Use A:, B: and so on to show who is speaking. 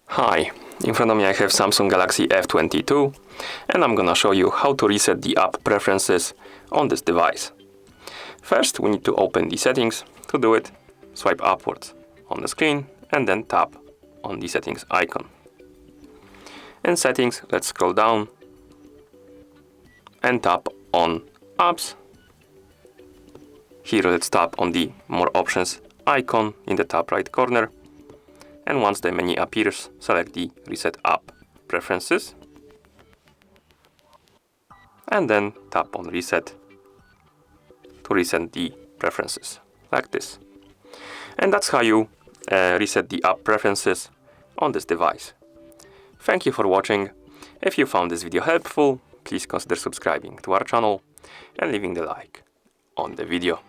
A: Hi, in front of me I have Samsung Galaxy F22 and I'm gonna show you how to reset the app preferences on this device. First we need to open the settings. To do it, swipe upwards on the screen and then tap on the settings icon. In settings, let's scroll down and tap on apps. Here let's tap on the more options icon in the top right corner. And once the menu appears, select the Reset App Preferences. And then tap on Reset to reset the preferences, like this. And that's how you reset the app preferences on this device. Thank you for watching. If you found this video helpful, please consider subscribing to our channel and leaving the like on the video.